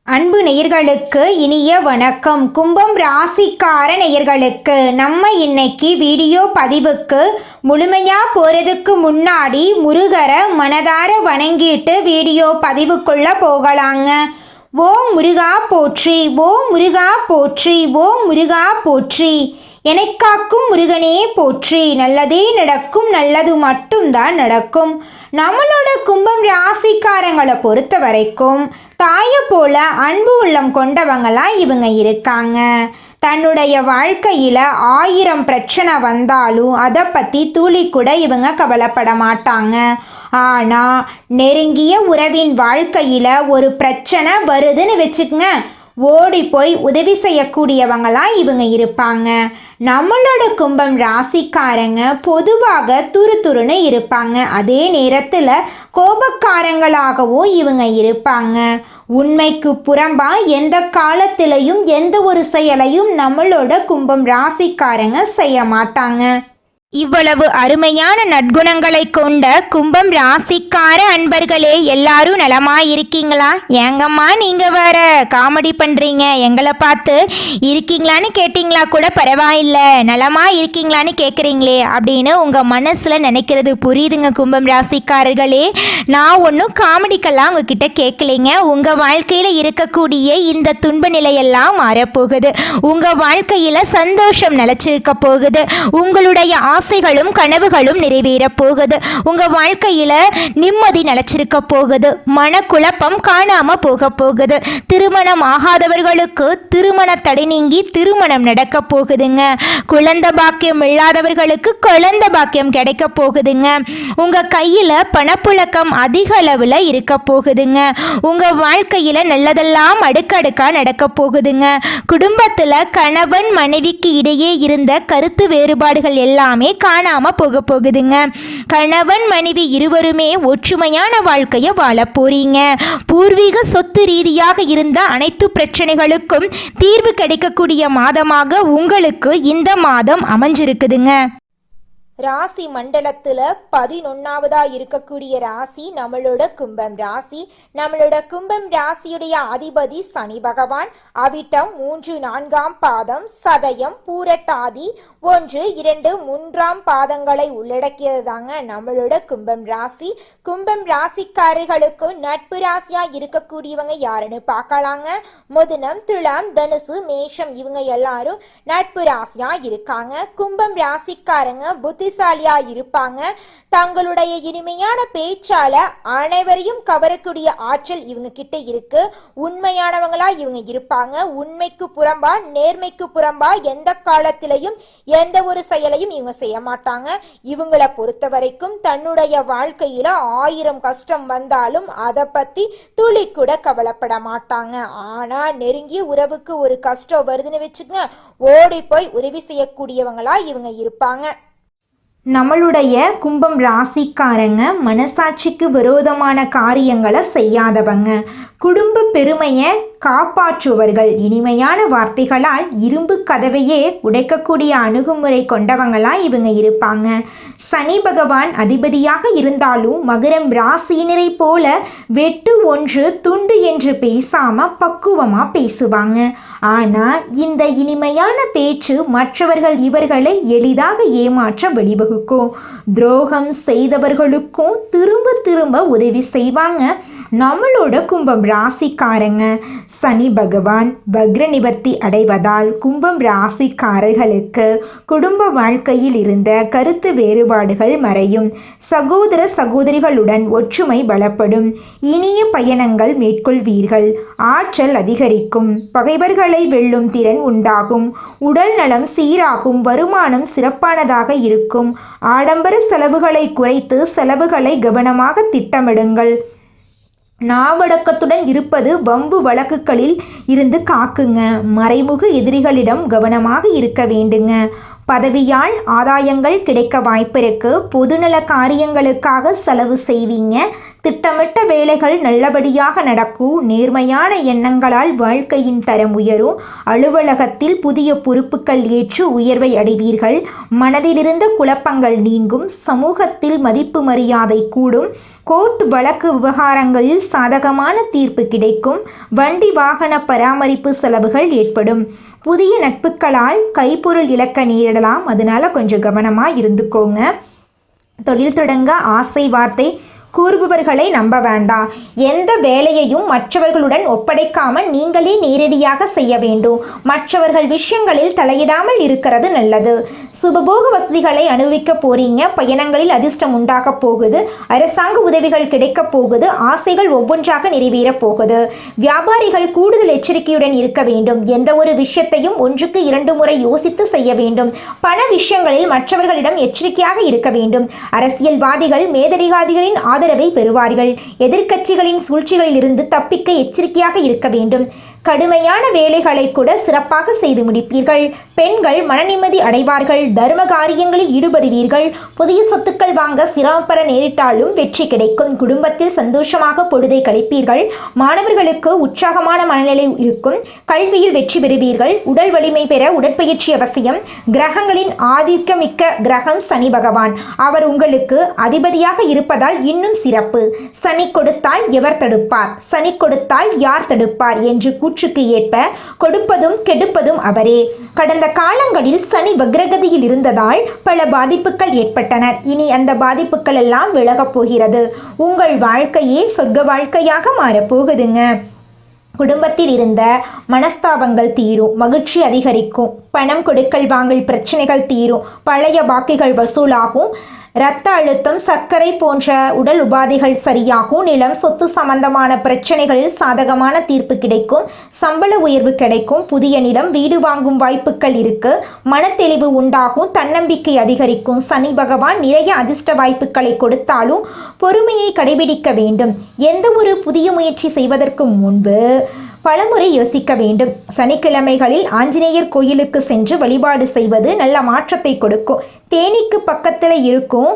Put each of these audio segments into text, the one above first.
அன்பு நேயர்களுக்கு இனிய வணக்கம். கும்பம் ராசிக்கார நேயர்களுக்கு நம்ம இன்னைக்கு வீடியோ பதிவுக்கு முழுமையாக போகிறதுக்கு முன்னாடி முருகரை மனதார வணங்கிட்டு வீடியோ பதிவுக்குள்ள போகலாங்க. ஓம் முருகா போற்றி, ஓம் முருகா போற்றி, ஓம் முருகா போற்றி. எனக்காக்கும் முருகனே போற்றி. நல்லதே நடக்கும், நல்லது மட்டும்தான் நடக்கும். நம்மளோட கும்பம் ராசிக்காரங்களை பொறுத்த வரைக்கும் தாயை போல அன்பு உள்ளம் கொண்டவங்களாம் இவங்க இருக்காங்க. தன்னுடைய வாழ்க்கையில் 1000 பிரச்சனை வந்தாலும் அதை பற்றி துளி கூட இவங்க கவலைப்பட மாட்டாங்க. ஆனால் நெருங்கிய உறவின் வாழ்க்கையில் ஒரு பிரச்சனை வருதுன்னு வச்சுக்கங்க, ஓடி போய் உதவி செய்யக்கூடியவங்களாம் இவங்க இருப்பாங்க. நம்மளோட கும்பம் ராசிக்காரங்க பொதுவாக துருதுருன்னு இருப்பாங்க. அதே நேரத்தில் கோபக்காரங்களாகவும் இவங்க இருப்பாங்க. உண்மைக்கு புறம்பா எந்த காலத்திலையும் எந்த ஒரு செயலையும் நம்மளோட கும்பம் ராசிக்காரங்க செய்ய மாட்டாங்க. இவ்வளவு அருமையான நற்குணங்களை கொண்ட கும்பம் ராசிக்கார அன்பர்களே, எல்லாரும் நலமா இருக்கீங்களா? ஏங்கம்மா நீங்க வேற காமெடி பண்றீங்க, எங்களை பார்த்து இருக்கீங்களான்னு கேட்டிங்களா கூட பரவாயில்ல, நலமா இருக்கீங்களான்னு கேட்குறீங்களே அப்படின்னு உங்க மனசுல நினைக்கிறது புரியுதுங்க கும்பம் ராசிக்காரர்களே. நான் ஒன்றும் காமெடிக்கெல்லாம் உங்ககிட்ட கேட்கலைங்க. உங்க வாழ்க்கையில இருக்கக்கூடிய இந்த துன்ப நிலையெல்லாம் மாறப்போகுது. உங்க வாழ்க்கையில சந்தோஷம் நிலைச்சிருக்க போகுது. உங்களுடைய ஆசைகளும் கனவுகளும் நிறைவேற போகுது. உங்க வாழ்க்கையில நிம்மதி நிலைச்சிருக்க போகுது. மனக்குழப்பம் காணாம போக போகுது. திருமணம் ஆகாதவர்களுக்கு திருமண தடை நீங்கி திருமணம் நடக்க போகுதுங்க. குழந்தை பாக்கியம் இல்லாதவர்களுக்கு குழந்தை பாக்கியம் கிடைக்க போகுதுங்க. உங்க கையில பணப்புழக்கம் அதிக அளவுல இருக்க போகுதுங்க. உங்க வாழ்க்கையில நல்லதெல்லாம் அடுக்கடுக்கா நடக்க போகுதுங்க. குடும்பத்துல கணவன் மனைவிக்கு இடையே இருந்த கருத்து வேறுபாடுகள் எல்லாமே காணாம போக போகுதுங்க. கணவன் மனைவி இருவருமே ஒற்றுமையான வாழ்க்கையை வாழ போறீங்க. பூர்வீக சொத்து ரீதியாக இருந்த அனைத்து பிரச்சனைகளுக்கும் தீர்வு கிடைக்கக்கூடிய மாதமாக உங்களுக்கு இந்த மாதம் அமைஞ்சிருக்குதுங்க. ராசி மண்டலத்துல 11வதா இருக்கக்கூடிய ராசி நம்மளோட கும்பம் ராசி. நம்மளோட கும்பம் ராசியுடைய அதிபதி சனி பகவான். அவிட்டம் 3, 4ஆம் பாதம், சதயம், பூரட்டாதி 1, 2, 3ஆம் பாதங்களை உள்ளடக்கியது தாங்க நம்மளோட கும்பம் ராசி. கும்பம் ராசிக்காரர்களுக்கு நட்பு ராசியா இருக்கக்கூடியவங்க யாருன்னு பார்க்கலாங்க. மிதுனம், துலாம், தனுசு, மேஷம் இவங்க எல்லாரும் நட்பு ராசியா இருக்காங்க. கும்பம் ராசிக்காரங்க புத்திசாலியா இருப்பாங்க. தங்களுடைய இனிமையான பேச்சால அனைவரையும் கவரக்கூடிய ஆற்றல் இவங்க கிட்ட இருக்கு. உண்மையானவங்களா இவங்க இருப்பாங்க. உண்மைக்கு புறம்பா நேர்மைக்கு புறம்பா எந்த காலத்திலையும் எந்த ஒரு செயலையும் இவங்க செய்ய மாட்டாங்க. இவங்களை பொறுத்த வரைக்கும் தன்னுடைய வாழ்க்கையில 1000 கஷ்டம் வந்தாலும் அதை பத்தி துளி கூட கவலைப்பட மாட்டாங்க. ஆனா நெருங்கிய உறவுக்கு ஒரு கஷ்டம் வருதுன்னு வச்சுக்கங்க, ஓடி போய் உதவி செய்யக்கூடியவங்களா இவங்க இருப்பாங்க. நம்மளுடைய கும்பம் ராசிக்காரங்க மனசாட்சிக்கு விரோதமான காரியங்களை செய்யாதவங்க. குடும்ப பெருமையை காப்பாற்றுவர்கள். இனிமையான வார்த்தைகளால் இரும்பு கதவையே உடைக்கக்கூடிய அணுகுமுறை கொண்டவங்களா இவங்க இருப்பாங்க. சனி பகவான் அதிபதியாக இருந்தாலும் மகரம் ராசியினரை போல வெட்டு ஒன்று துண்டு என்று பேசாம பக்குவமா பேசுவாங்க. ஆனா இந்த இனிமையான பேச்சு மற்றவர்கள் இவர்களை எளிதாக ஏமாற்ற வழிவகுக்கும். துரோகம் செய்தவர்களுக்கும் திரும்ப திரும்ப உதவி செய்வாங்க நம்மளோட கும்பம் ராசிக்காரங்க. சனி பகவான் வக்ர நிவர்த்தி அடைவதால் கும்பம் ராசிக்காரர்களுக்கு குடும்ப வாழ்க்கையில் இருந்த கருத்து வேறுபாடுகள் மறையும். சகோதர சகோதரிகளுடன் ஒற்றுமை பலப்படும். இனிய பயணங்கள் மேற்கொள்வீர்கள். ஆற்றல் அதிகரிக்கும். பகைவர்களை வெல்லும் திறன் உண்டாகும். உடல் நலம் சீராகும். வருமானம் சிறப்பானதாக இருக்கும். ஆடம்பர செலவுகளை குறைத்து செலவுகளை கவனமாக திட்டமிடுங்கள். நாவடக்கத்துடன் இருப்பது வம்பு வழக்குகளில் இருந்து காக்குங்க. மறைமுக எதிரிகளிடம் கவனமாக இருக்க வேண்டுங்க. பதவியால் ஆதாயங்கள் கிடைக்க வாய்ப்பிருக்கு. பொதுநல காரியங்களுக்காக செலவு செய்வீங்க. திட்டமிட்ட வேலைகள் நல்லபடியாக நடக்கும். நேர்மையான எண்ணங்களால் வாழ்க்கையின் தரம் உயரும். அலுவலகத்தில் புதிய பொறுப்புகள் ஏற்று உயர்வை அடைவீர்கள். மனதிலிருந்த குழப்பங்கள் நீங்கும். சமூகத்தில் மதிப்பு மரியாதை கூடும். கோர்ட் வழக்கு விவகாரங்களில் சாதகமான தீர்ப்பு கிடைக்கும். வண்டி வாகன பராமரிப்பு செலவுகள் ஏற்படும். புதிய நட்புகளால் கைப்பொருள் இழக்க நேரிடலாம், அதனால கொஞ்சம் கவனமாக இருந்துக்கோங்க. தொழில் தொடங்க ஆசை வார்த்தை கூறுபவர்களை நம்ப வேண்டாம். எந்த வேலையையும் மற்றவர்களுடன் ஒப்படைக்காமல் நீங்களே நேரடியாக செய்ய வேண்டும். மற்றவர்கள் விஷயங்களில் தலையிடாமல் இருக்கிறது நல்லது. சுபபோக வசதிகளை அனுபவிக்க போறீங்க. பயணங்களில் அதிர்ஷ்டம் உண்டாக போகுது. அரசாங்க உதவிகள் கிடைக்க போகுது. ஆசைகள் ஒவ்வொன்றாக நிறைவேற போகுது. வியாபாரிகள் கூடுதல் எச்சரிக்கையுடன் இருக்க வேண்டும். எந்த ஒரு விஷயத்தையும் 1க்கு 2 முறை யோசித்து செய்ய வேண்டும். பண விஷயங்களில் மற்றவர்களிடம் எச்சரிக்கையாக இருக்க வேண்டும். அரசியல்வாதிகள் மேததிகாரிகளின் ஆதரவை பெறுவார்கள். எதிர்க்கட்சிகளின் சூழ்ச்சிகளில் இருந்து தப்பிக்க எச்சரிக்கையாக இருக்க வேண்டும். கடுமையான வேலைகளை கூட சிறப்பாக செய்து முடிப்பீர்கள். பெண்கள் மனநிம்மதி அடைவார்கள். தர்ம காரியங்களில் ஈடுபடுவீர்கள். புதிய சொத்துக்கள் வாங்க சிரமப்பட நேரிட்டாலும் வெற்றி கிடைக்கும். குடும்பத்தில் சந்தோஷமாக பொழுதை கழிப்பீர்கள். மாணவர்களுக்கு உற்சாகமான மனநிலை இருக்கும். கல்வியில் வெற்றி பெறுவீர்கள். உடல் வலிமை பெற உடற்பயிற்சி அவசியம். கிரகங்களின் ஆதிக்கமிக்க கிரகம் சனி பகவான். அவர் உங்களுக்கு அதிபதியாக இருப்பதால் இன்னும் சிறப்பு. சனி கொடுத்தால் எவர் தடுப்பார், சனி கொடுத்தால் யார் தடுப்பார் என்று கூற்றுக்கு ஏற்ப கொடுப்பதும் கெடுப்பதும் அவரே. கடந்த காலங்களில் சனி வக்ரகதியில் இருந்ததால் பல பாதிப்புகள் ஏற்பட்டன. இனி அந்த பாதிப்புகள் எல்லாம் விலகப் போகிறது. உங்கள் வாழ்க்கையே சொர்க்க வாழ்க்கையாக மாறப்போகுதுங்க. குடும்பத்தில் இருந்த மனஸ்தாபங்கள் தீரும். மகிழ்ச்சி அதிகரிக்கும். பணம் கொடுக்கல் வாங்கல் பிரச்சனைகள் தீரும். பழைய பாக்கிகள் வசூலாகும். இரத்த அழுத்தம், சர்க்கரை போன்ற உடல் உபாதைகள் சரியாகும். நிலம் சொத்து சம்பந்தமான பிரச்சனைகளில் சாதகமான தீர்ப்பு கிடைக்கும். சம்பள உயர்வு கிடைக்கும். புதிய நிலம் வீடு வாங்கும் வாய்ப்புகள் இருக்கு. மனத்தெளிவு உண்டாகும். தன்னம்பிக்கை அதிகரிக்கும். சனி பகவான் நிறைய அதிர்ஷ்ட வாய்ப்புகளை கொடுத்தாலும் பொறுமையை கடைபிடிக்க வேண்டும். எந்த ஒரு புதிய முயற்சி செய்வதற்கு முன்பு பலமுறை யோசிக்க வேண்டும். சனிக்கிழமைகளில் ஆஞ்சநேயர் கோயிலுக்கு சென்று வழிபாடு செய்வது நல்ல மாற்றத்தை கொடுக்கும். தேனிக்கு பக்கத்தில் இருக்கும்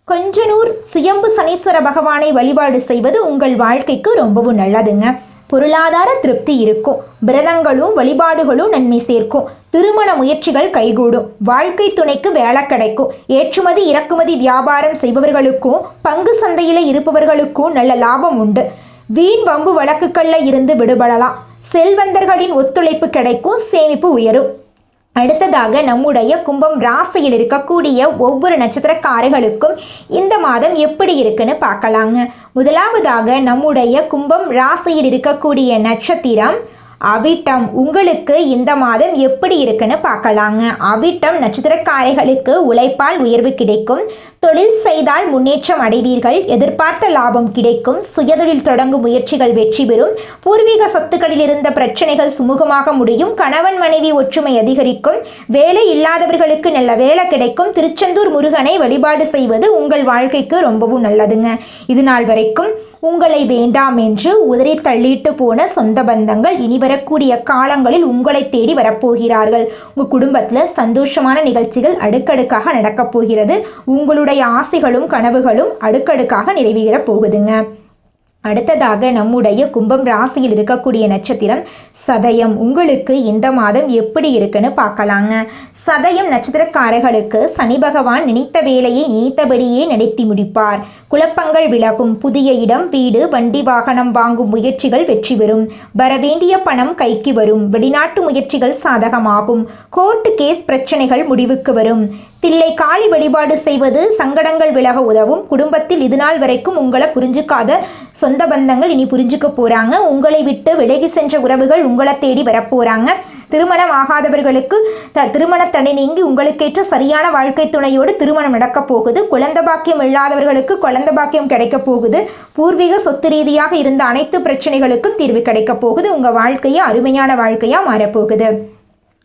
கொஞ்சனூர் சுயம்பு சனீஸ்வர பகவானை வழிபாடு செய்வது உங்கள் வாழ்க்கைக்கு ரொம்பவும் நல்லதுங்க. பொருளாதார திருப்தி இருக்கும். விரதங்களும் வழிபாடுகளும் நன்மை சேர்க்கும். திருமண முயற்சிகள் கைகூடும். வாழ்க்கை துணைக்கு வேலை கிடைக்கும். ஏற்றுமதி இறக்குமதி வியாபாரம் செய்பவர்களுக்கும் பங்கு சந்தையில் இருப்பவர்களுக்கும் நல்ல லாபம் உண்டு. வீண் வம்பு வழக்குகளில் இருந்து விடுபடலாம். செல்வந்தர்களின் ஒத்துழைப்பு கிடைக்கும். சேமிப்பு உயரும். அடுத்ததாக நம்முடைய கும்பம் ராசியில் இருக்கக்கூடிய ஒவ்வொரு நட்சத்திரக்காரர்களுக்கும் இந்த மாதம் எப்படி இருக்குன்னு பார்க்கலாங்க. முதலாவதாக நம்முடைய கும்பம் ராசியில் இருக்கக்கூடிய நட்சத்திரம் அவிட்டம். உங்களுக்கு இந்த மாதம் எப்படி இருக்குன்னு பார்க்கலாங்க. அவிட்டம் நட்சத்திரக்காரர்களுக்கு உழைப்பால் உயர்வு கிடைக்கும். தொழில் செய்தால் முன்னேற்றம் அடைவீர்கள். எதிர்பார்த்த லாபம் கிடைக்கும். சுயதொழில் தொடங்கும் முயற்சிகள் வெற்றி பெறும். பூர்வீக சொத்துக்களில் இருந்த பிரச்சனைகள் சுமூகமாக முடியும். கணவன் மனைவி ஒற்றுமை அதிகரிக்கும். வேலை இல்லாதவர்களுக்கு நல்ல வேலை கிடைக்கும். திருச்செந்தூர் முருகனை வழிபாடு செய்வது உங்கள் வாழ்க்கைக்கு ரொம்பவும் நல்லதுங்க. இது நாள் வரைக்கும் உங்களை வேண்டாம் என்று உதறி தள்ளிட்டு போன சொந்த பந்தங்கள் இனி வரக்கூடிய காலங்களில் உங்களை தேடி வரப்போகிறார்கள். உங்கள் குடும்பத்தில் சந்தோஷமான நிகழ்ச்சிகள் அடுக்கடுக்காக நடக்கப் போகிறது. உங்களுடைய ஆசைகளும் கனவுகளும் அடுக்கடுக்காக நிறைவேற போகுதுங்க. அடுத்ததாக நம்முடைய கும்பம் ராசியில் இருக்கக்கூடிய நட்சத்திரம் சதயம். உங்களுக்கு இந்த மாதம் எப்படி இருக்குன்னு பார்க்கலாங்க. சதயம் நட்சத்திரக்காரர்களுக்கு சனி பகவான் நினைத்த வேலையை நினைத்தபடியே நடத்தி முடிப்பார். குழப்பங்கள் விலகும். புதிய இடம், வீடு, வண்டி வாகனம் வாங்கும் முயற்சிகள் வெற்றி பெறும். வரவேண்டிய பணம் கைக்கு வரும். வெளிநாட்டு முயற்சிகள் சாதகமாகும். கோர்ட்டு கேஸ் பிரச்சனைகள் முடிவுக்கு வரும். தில்லை காளி வழிபாடு செய்வது சங்கடங்கள் விலக உதவும். குடும்பத்தில் இதுநாள் வரைக்கும் உங்களை புரிஞ்சுக்காத சொந்த பந்தங்கள் இனி புரிஞ்சுக்க போறாங்க. உங்களை விட்டு விலகி சென்ற உறவுகள் உங்களை தேடி வரப்போறாங்க. திருமணம் ஆகாதவர்களுக்கு திருமண தடை நீங்கி உங்களுக்கேற்ற சரியான வாழ்க்கை துணையோடு திருமணம் நடக்கப் போகுது. குழந்தை பாக்கியம் இல்லாதவர்களுக்கு குழந்தை பாக்கியம் கிடைக்க போகுது. பூர்வீக சொத்து ரீதியாக இருந்த அனைத்து பிரச்சனைகளுக்கும் தீர்வு கிடைக்க போகுது. உங்க வாழ்க்கையை அருமையான வாழ்க்கையா மாறப்போகுது.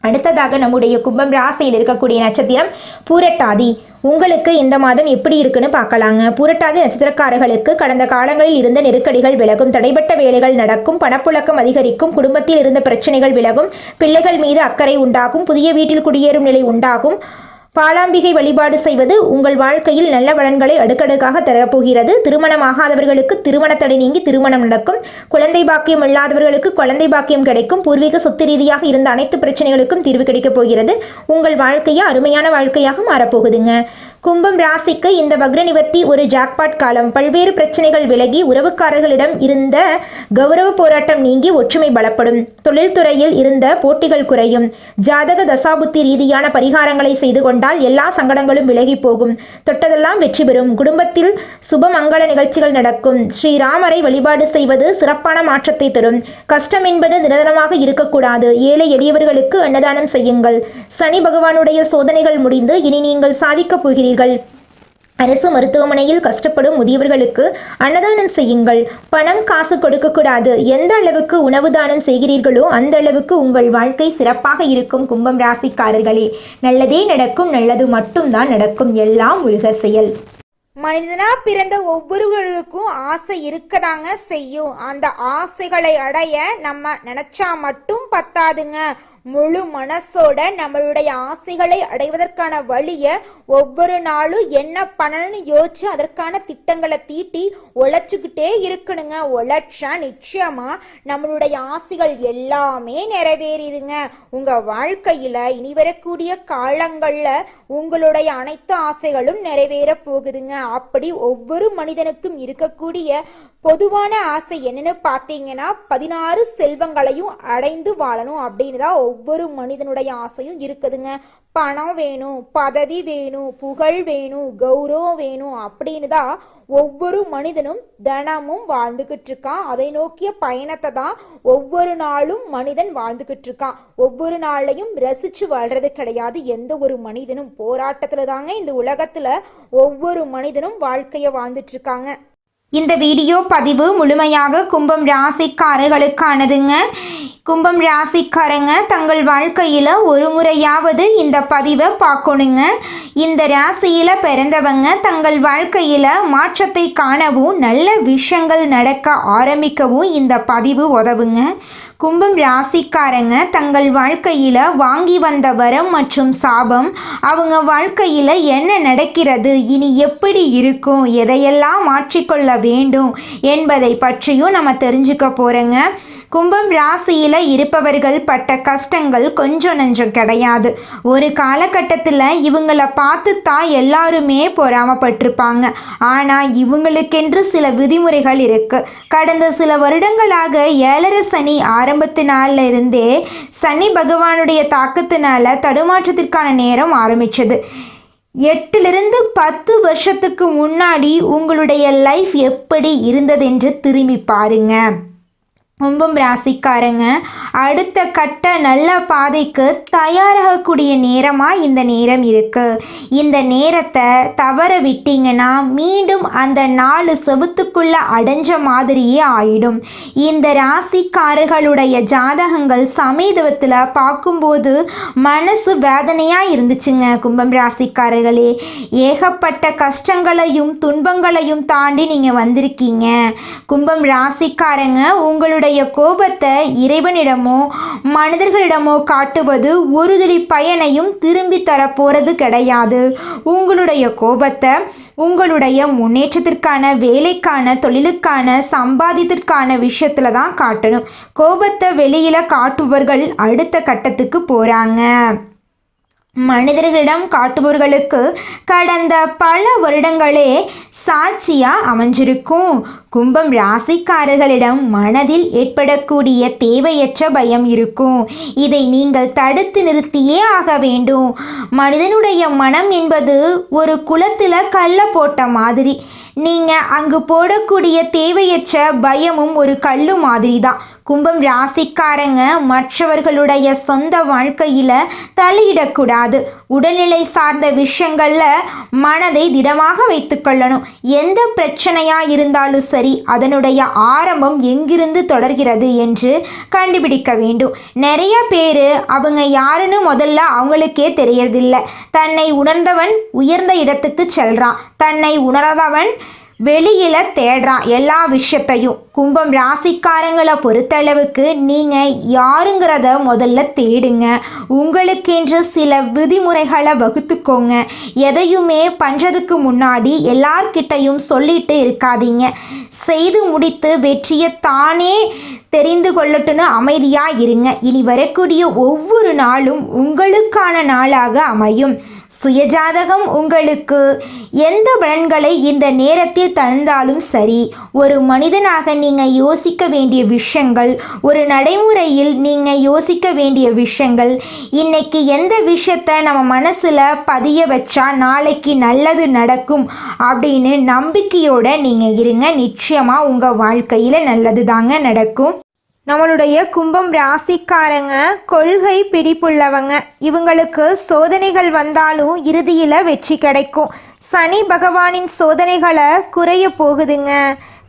அடுத்ததாக நம்முடைய கும்பம் ராசியில் இருக்கக்கூடிய நட்சத்திரம் பூரட்டாதி. உங்களுக்கு இந்த மாதம் எப்படி இருக்குன்னு பார்க்கலாங்க. பூரட்டாதி நட்சத்திரக்காரர்களுக்கு கடந்த காலங்களில் இருந்த நெருக்கடிகள் விலகும். தடைபட்ட வேலைகள் நடக்கும். பணப்புழக்கம் அதிகரிக்கும். குடும்பத்தில் இருந்த பிரச்சனைகள் விலகும். பிள்ளைகள் மீது அக்கறை உண்டாகும். புதிய வீட்டில் குடியேறும் நிலை உண்டாகும். பாலாம்பிகை வழிபாடு செய்வது உங்கள் வாழ்க்கையில் நல்ல பலன்களை அடுக்கடுக்காக தரப்போகிறது. திருமணமாகாதவர்களுக்கு திருமண தடை நீங்கி திருமணம் நடக்கும். குழந்தை பாக்கியம் இல்லாதவர்களுக்கு குழந்தை பாக்கியம் கிடைக்கும். பூர்வீக சொத்து ரீதியாக இருந்த அனைத்து பிரச்சனைகளுக்கும் தீர்வு கிடைக்கப் போகிறது. உங்கள் வாழ்க்கையை அருமையான வாழ்க்கையாக மாறப்போகுதுங்க. கும்பம் ராசிக்கு இந்த வக்ர நிவர்த்தி ஒரு ஜாக்பாட் காலம். பல்வேறு பிரச்சனைகள் விலகி உறவுக்காரர்களிடம் இருந்த கௌரவ போராட்டம் நீங்கி ஒற்றுமை பலப்படும். தொழில்துறையில் இருந்த போட்டிகள் குறையும். ஜாதக தசாபுத்தி ரீதியான பரிகாரங்களை செய்து கொண்டால் எல்லா சங்கடங்களும் விலகி போகும். தொட்டதெல்லாம் வெற்றி பெறும். குடும்பத்தில் சுபமங்கள நிகழ்ச்சிகள் நடக்கும். ஸ்ரீராமரை வழிபாடு செய்வது சிறப்பான மாற்றத்தை தரும். கஷ்டம் என்பது நிரந்தரமாக இருக்கக்கூடாது. ஏழை எளியவர்களுக்கு அன்னதானம் செய்யுங்கள். சனி பகவானுடைய சோதனைகள் முடிந்து இனி நீங்கள் சாதிக்கப் போகிறீர்கள். அரசு மருத்துவமனையில் கஷ்டப்படும் முதியவர்களுக்கு அன்னதானம் செய்யுங்கள். பணம் காசு கொடுக்கக்கூடாது. எந்த அளவுக்கு உணவு தானம் செய்கிறீர்களோ அந்த அளவுக்கு உங்கள் வாழ்க்கை சிறப்பாக இருக்கும். கும்பம் ராசிக்காரர்களே, நல்லதே நடக்கும். நல்லது மட்டும்தான் நடக்கும். எல்லாம் முருகர் செயல். மனிதனா பிறந்த ஒவ்வொருவருக்கும் ஆசை இருக்கதாங்க செய்யும். அந்த ஆசைகளை அடைய நம்ம நினைச்சா மட்டும் பத்தாதுங்க. முழு மனசோட நம்மளுடைய ஆசைகளை அடைவதற்கான வழியை ஒவ்வொரு நாளும் என்ன பண்ணணும்னு யோசிச்சு அதற்கான திட்டங்களை தீட்டி உழைச்சிக்கிட்டே இருக்கணுங்க. உழைச்சா நிச்சயமா நம்மளுடைய ஆசைகள் எல்லாமே நிறைவேறிடுங்க. உங்க வாழ்க்கையில இனி வரக்கூடிய காலங்கள்ல உங்களுடைய அனைத்து ஆசைகளும் நிறைவேற போகுதுங்க. அப்படி ஒவ்வொரு மனிதனுக்கும் இருக்கக்கூடிய பொதுவான ஆசை என்னன்னு பார்த்தீங்கன்னா 16 செல்வங்களையும் அடைந்து வாழணும் அப்படின்னு தான் ஒவ்வொரு மனிதனுடைய ஆசையும் இருக்குதுங்க. பணம் வேணும், பதவி வேணும், புகழ் வேணும், கௌரவம் வேணும் அப்படின்னு தான் ஒவ்வொரு மனிதனும் தினமும் வாழ்ந்துகிட்டு இருக்கான். அதை நோக்கிய பயணத்தை தான் ஒவ்வொரு நாளும் மனிதன் வாழ்ந்துகிட்டு இருக்கான். ஒவ்வொரு நாளையும் ரசிச்சு வாழ்றது கிடையாது. எந்த ஒரு மனிதனும் போராட்டத்துல தாங்க இந்த உலகத்துல ஒவ்வொரு மனிதனும் வாழ்க்கைய வாழ்ந்துட்டு இருக்காங்க. இந்த வீடியோ பதிவு முழுமையாக கும்பம் ராசிக்காரர்களுக்கானதுங்க. கும்பம் ராசிக்காரங்க தங்கள் வாழ்க்கையில் ஒரு முறையாவது இந்த பதிவை பார்க்கணுங்க. இந்த ராசியில் பிறந்தவங்க தங்கள் வாழ்க்கையில் மாற்றத்தை காணவும் நல்ல விஷயங்கள் நடக்க ஆரம்பிக்கவும் இந்த பதிவு உதவுங்க. கும்பம் ராசிக்காரங்க தங்கள் வாழ்க்கையில் வாங்கி வந்த வரம் மற்றும் சாபம், அவங்க வாழ்க்கையில் என்ன நடக்கிறது, இனி எப்படி இருக்கும், எதையெல்லாம் மாற்றிக்கொள்ள வேண்டும் என்பதை பற்றியும் நம்ம தெரிஞ்சுக்க போகிறோங்க. கும்பம் ராசியில் இருப்பவர்கள் பட்ட கஷ்டங்கள் கொஞ்சம் நஞ்சம் கிடையாது. ஒரு காலகட்டத்தில் இவங்களை பார்த்து தான் எல்லாருமே பொறாமப்பட்டிருப்பாங்க. ஆனால் இவங்களுக்கென்று சில விதிமுறைகள் இருக்குது. கடந்த சில வருடங்களாக 7.5 சனி ஆரம்பத்தினால இருந்தே சனி பகவானுடைய தாக்கத்தினால தடுமாற்றத்திற்கான நேரம் ஆரம்பித்தது. 8லிருந்து 10 வருஷத்துக்கு முன்னாடி உங்களுடைய லைஃப் எப்படி இருந்ததென்று திரும்பி பாருங்க. கும்பம் ராசிக்காரங்க அடுத்த கட்ட நல்ல பாதைக்கு தயாராகக்கூடிய நேரமாக இந்த நேரம் இருக்குது. இந்த நேரத்தை தவற விட்டீங்கன்னா மீண்டும் அந்த 4 செவுத்துக்குள்ளே அடைஞ்ச மாதிரியே ஆயிடும். இந்த ராசிக்காரர்களுடைய ஜாதகங்கள் சமீபத்தில் பார்க்கும்போது மனசு வேதனையாக இருந்துச்சுங்க. கும்பம் ராசிக்காரர்களே, ஏகப்பட்ட கஷ்டங்களையும் துன்பங்களையும் தாண்டி நீங்கள் வந்திருக்கீங்க. கும்பம் ராசிக்காரங்க உங்களுடைய கோபத்தை இறைவனிடமோ மனிதர்களிடமோ காட்டுவது ஒரு துளி பயனையும் திரும்பி தரப்போறது கிடையாது. உங்களுடைய கோபத்தை உங்களுடைய முன்னேற்றத்திற்கான, வேலைக்கான, தொழிலுக்கான, சம்பாதித்திற்கான விஷயத்துல தான் காட்டணும். கோபத்தை வெளியில காட்டுபவர்கள் அடுத்த கட்டத்துக்கு போறாங்க. மனிதர்களிடம் காட்டுபவர்களுக்கு கடந்த பல வருடங்களே சாட்சியாக அமைஞ்சிருக்கும். கும்பம் ராசிக்காரர்களிடம் மனதில் ஏற்படக்கூடிய தேவையற்ற பயம் இருக்கும். இதை நீங்கள் தடுத்து நிறுத்தியே ஆக வேண்டும். மனிதனுடைய மனம் என்பது ஒரு குளத்தில் கல்லை போட்ட மாதிரி. நீங்கள் அங்கு போடக்கூடிய தேவையற்ற பயமும் ஒரு கல்லு மாதிரி தான். கும்பம் ராசிக்காரங்க மற்றவர்களுடைய சொந்த வாழ்க்கையில் தலையிடக்கூடாது. உடல்நிலை சார்ந்த விஷயங்களில் மனதை திடமாக வைத்துக்கொள்ளணும். எந்த பிரச்சனையாக இருந்தாலும் சரி அதனுடைய ஆரம்பம் எங்கிருந்து தொடர்கிறது என்று கண்டுபிடிக்க வேண்டும். நிறைய பேர் அவங்க யாருன்னு முதல்ல அவங்களுக்கே தெரியறதில்லை. தன்னை உணர்ந்தவன் உயர்ந்த இடத்துக்கு செல்றான். தன்னை உணராதவன் வெளியில தேடுறான் எல்லா விஷயத்தையும். கும்பம் ராசிக்காரங்களை பொறுத்தளவுக்கு நீங்கள் யாருங்கிறத முதல்ல தேடுங்க. உங்களுக்கென்று சில விதிமுறைகளை வகுத்துக்கோங்க. எதையுமே பண்ணுறதுக்கு முன்னாடி எல்லார்கிட்டையும் சொல்லிட்டு இருக்காதீங்க. செய்து முடித்து வெற்றியை தானே தெரிந்து கொள்ளட்டுன்னு அமைதியாக இருங்க. இனி வரக்கூடிய ஒவ்வொரு நாளும் உங்களுக்கான நாளாக அமையும். சுயஜாதகம் உங்களுக்கு எந்த பலன்களை இந்த நேரத்தில் தந்தாலும் சரி, ஒரு மனிதனாக நீங்கள் யோசிக்க வேண்டிய விஷயங்கள், ஒரு நடைமுறையில் நீங்கள் யோசிக்க வேண்டிய விஷயங்கள், இன்னைக்கு எந்த விஷயத்தை நம்ம மனசில் பதிய வச்சா நாளைக்கு நல்லது நடக்கும் அப்படின்னு நம்பிக்கையோடு நீங்கள் இருங்க. நிச்சயமாக உங்கள் வாழ்க்கையில் நல்லது தாங்க நடக்கும். நம்மளுடைய கும்பம் ராசிக்காரங்க கொள்கை பிடிப்புள்ளவங்க. இவங்களுக்கு சோதனைகள் வந்தாலும் இறுதியில் வெற்றி கிடைக்கும். சனி பகவானின் சோதனைகளை குறைய போகுதுங்க.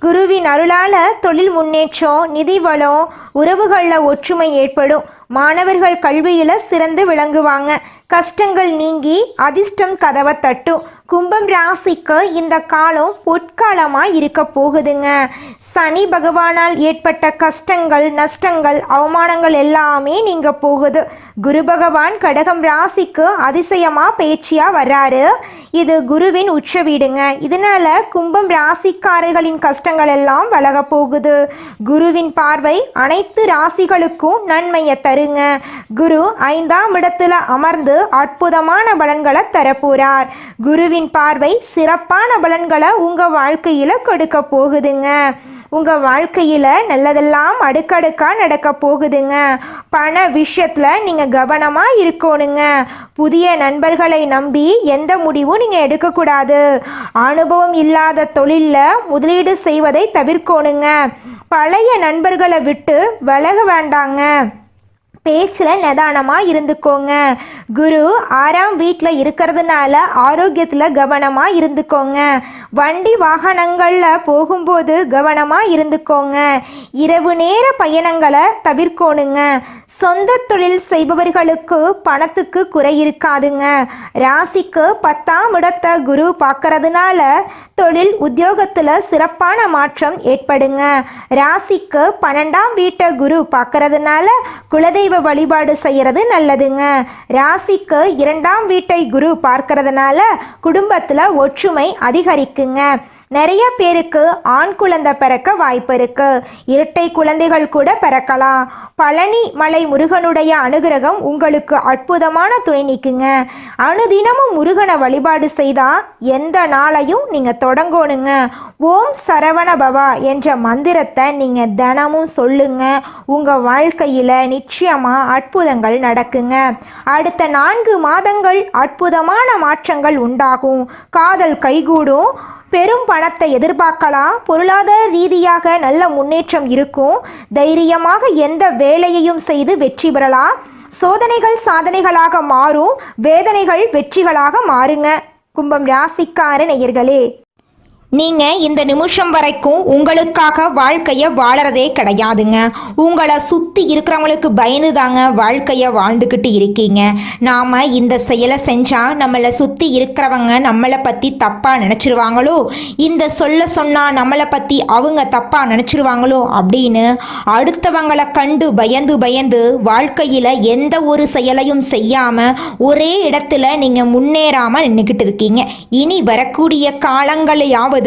குருவின் அருளால் தொழில் முன்னேற்றம், நிதி வளம், உறவுகளில் ஒற்றுமை ஏற்படும். மாணவர்கள் கல்வியில் சிறந்து விளங்குவாங்க. கஷ்டங்கள் நீங்கி அதிர்ஷ்டம் கதவை தட்டும். கும்பம் ராசிக்கு இந்த காலம் பொற்காலமாக இருக்க போகுதுங்க. சனி பகவானால் ஏற்பட்ட கஷ்டங்கள், நஷ்டங்கள், அவமானங்கள் எல்லாமே நீங்க போகுது. குரு பகவான் கடகம் ராசிக்கு அதிசயமாக பேச்சியாக வர்றாரு. இது குருவின் உச்ச வீடுங்க. இதனால கும்பம் ராசிக்காரர்களின் கஷ்டங்கள் எல்லாம் விலக போகுது. குருவின் பார்வை அனைத்து ராசிகளுக்கும் நன்மையை தருங்க. குரு 5ஆம் இடத்துல அமர்ந்து அற்புதமான பலன்களை தரப்போறார். குருவின் பார்வை சிறப்பான பலன்களை உங்க வாழ்க்கையில கொடுக்க போகுதுங்க. உங்கள் வாழ்க்கையில் நல்லதெல்லாம் அடுக்கடுக்காக நடக்க போகுதுங்க. பண விஷயத்தில் நீங்கள் கவனமாக இருக்கணுங்க. புதிய நண்பர்களை நம்பி எந்த முடிவும் நீங்கள் எடுக்கக்கூடாது. அனுபவம் இல்லாத தொழிலில் முதலீடு செய்வதை தவிர்க்கணுங்க. பழைய நண்பர்களை விட்டு விலக வேண்டாங்க. பேச்சில் நிதானமாக இருந்துக்கோங்க. குரு 6ஆம் வீட்டில் இருக்கிறதுனால ஆரோக்கியத்தில் கவனமாக இருந்துக்கோங்க. வண்டி வாகனங்களில் போகும்போது கவனமாக இருந்துக்கோங்க. இரவு நேர பயணங்களை தவிர்க்கணுங்க. சொந்த தொழில் செய்பவர்களுக்கு பணத்துக்கு குறை இருக்காதுங்க. ராசிக்கு 10ஆம் இடத்தை குரு பார்க்கறதுனால தொழில் உத்தியோகத்தில் சிறப்பான மாற்றம் ஏற்படுங்க. ராசிக்கு 12ஆம் வீட்டை குரு பார்க்கறதுனால குலதெய்வ வழிபாடு செய்யறது நல்லதுங்க. ராசிக்கு 2ஆம் வீட்டை குரு பார்க்கறதுனால குடும்பத்தில் ஒற்றுமை அதிகரிக்குங்க. நிறைய பேருக்கு ஆண் குழந்தை பிறக்க வாய்ப்பு இருக்கு. இரட்டை குழந்தைகள் கூட பிறக்கலாம். பழனி மலை முருகனுடைய அனுகிரகம் உங்களுக்கு அற்புதமான துணை நிற்குங்க. அனுதினமும் முருகனை வழிபாடு செய்தா எந்த நாளையும் நீங்க தொடங்கணுங்க. ஓம் சரவண பவா என்ற மந்திரத்தை நீங்க தினமும் சொல்லுங்க. உங்க வாழ்க்கையில நிச்சயமா அற்புதங்கள் நடக்குங்க. அடுத்த 4 மாதங்கள் அற்புதமான மாற்றங்கள் உண்டாகும். காதல் கைகூடும். பெரும் பணத்தை எதிர்பார்க்கலாம். பொருளாதார ரீதியாக நல்ல முன்னேற்றம் இருக்கும். தைரியமாக எந்த வேலையையும் செய்து வெற்றி பெறலாம். சோதனைகள் சாதனைகளாக மாறும். வேதனைகள் வெற்றிகளாக மாறுங்க. கும்பம் ராசிக்கார நேயர்களே, நீங்கள் இந்த நிமிஷம் வரைக்கும் உங்களுக்காக வாழ்க்கையை வாழறதே கிடையாதுங்க. உங்களை சுற்றி இருக்கிறவங்களுக்கு பயந்து தாங்க வாழ்க்கையை வாழ்ந்துக்கிட்டு இருக்கீங்க. நாம் இந்த செயலை செஞ்சால் நம்மளை சுற்றி இருக்கிறவங்க நம்மளை பற்றி தப்பாக நினச்சிருவாங்களோ, இந்த சொன்னால் நம்மளை பற்றி அவங்க தப்பாக நினச்சிருவாங்களோ அப்படின்னு அடுத்தவங்களை கண்டு பயந்து வாழ்க்கையில் எந்த ஒரு செயலையும் செய்யாமல் ஒரே இடத்துல நீங்கள் முன்னேறாமல் நின்றுக்கிட்டு இருக்கீங்க. இனி வரக்கூடிய காலங்களையாவது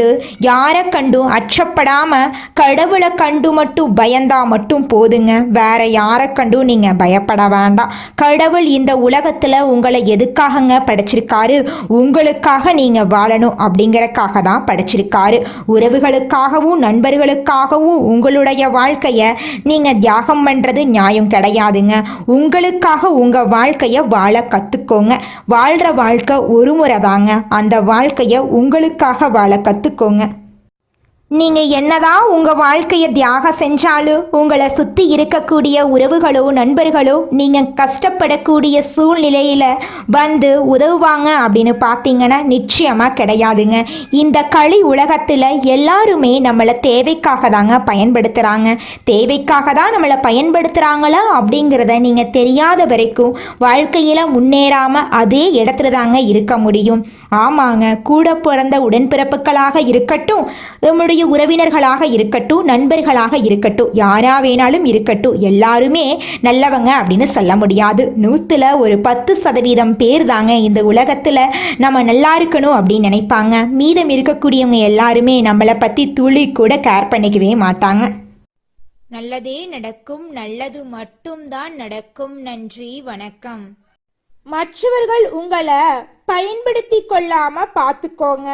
யாரை கண்டும் அச்சப்படாம கடவுளை கண்டு மட்டும் பயந்தா மட்டும் போதுங்க. வேற யாரை கண்டும் நீங்க பயப்பட வேண்டாம். கடவுள் இந்த உலகத்துல உங்களை எதுக்காகங்க படைச்சிருக்காரு? உங்களுக்காக நீங்க வாழணும் அப்படிங்கறக்காக தான் படைச்சிருக்காரு. உறவுகளுக்காகவும் நண்பர்களுக்காகவும் உங்களுடைய வாழ்க்கைய நீங்க தியாகம் பண்றது நியாயம் கிடையாதுங்க. உங்களுக்காக உங்க வாழ்க்கைய வாழ கத்துக்கோங்க. வாழ்ற வாழ்க்கை ஒரு முறை தாங்க. அந்த வாழ்க்கைய உங்களுக்காக வாழ கத்துக்கோங்க. நீங்க என்னதான் உங்க வாழ்க்கையை தியாகம் செஞ்சாலும் உங்களை சுத்தி இருக்கக்கூடிய உறவுகளோ நண்பர்களோ நீங்க கஷ்டப்படக்கூடிய சூழ்நிலையில வந்து உதவுவாங்க அப்படின்னு பார்த்தீங்கன்னா நிச்சயமா கிடையாதுங்க. இந்த களி உலகத்துல எல்லாருமே நம்மளை தேவைக்காக தாங்க பயன்படுத்துறாங்க. தேவைக்காக தான் நம்மளை பயன்படுத்துறாங்களா அப்படிங்கிறத நீங்க தெரியாத வரைக்கும் வாழ்க்கையில முன்னேறாம அதே இடத்துல தாங்க இருக்க முடியும். ஆமாங்க, கூட பிறந்த உடன்பிறப்புகளாக இருக்கட்டும், நம்முடைய உறவினர்களாக இருக்கட்டும், நண்பர்களாக இருக்கட்டும், யாரா வேணாலும் இருக்கட்டும், எல்லாருமே நல்லவங்க அப்படின்னு சொல்ல முடியாது. 100ல் ஒரு 10% பேர் தாங்க இந்த உலகத்தில் நம்ம நல்லா இருக்கணும் அப்படின்னு நினைப்பாங்க. மீதம் இருக்கக்கூடியவங்க எல்லாருமே நம்மளை பற்றி துளி கூட கேர் பண்ணிக்கவே மாட்டாங்க. நல்லதே நடக்கும், நல்லது மட்டும்தான் நடக்கும். நன்றி, வணக்கம். மற்றவர்கள் உங்களை பயன்படுத்தி கொள்ளாம பார்த்துக்கோங்க.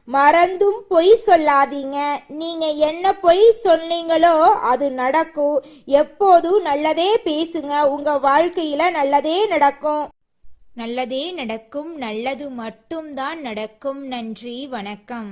மறந்தும் பொய் சொல்லாதீங்க. நீங்க என்ன பொய் சொன்னீங்களோ அது நடக்கும். எப்போதும் நல்லதே பேசுங்க. உங்க வாழ்க்கையில நல்லதே நடக்கும். நல்லதே நடக்கும், நல்லது மட்டும்தான் நடக்கும். நன்றி, வணக்கம்.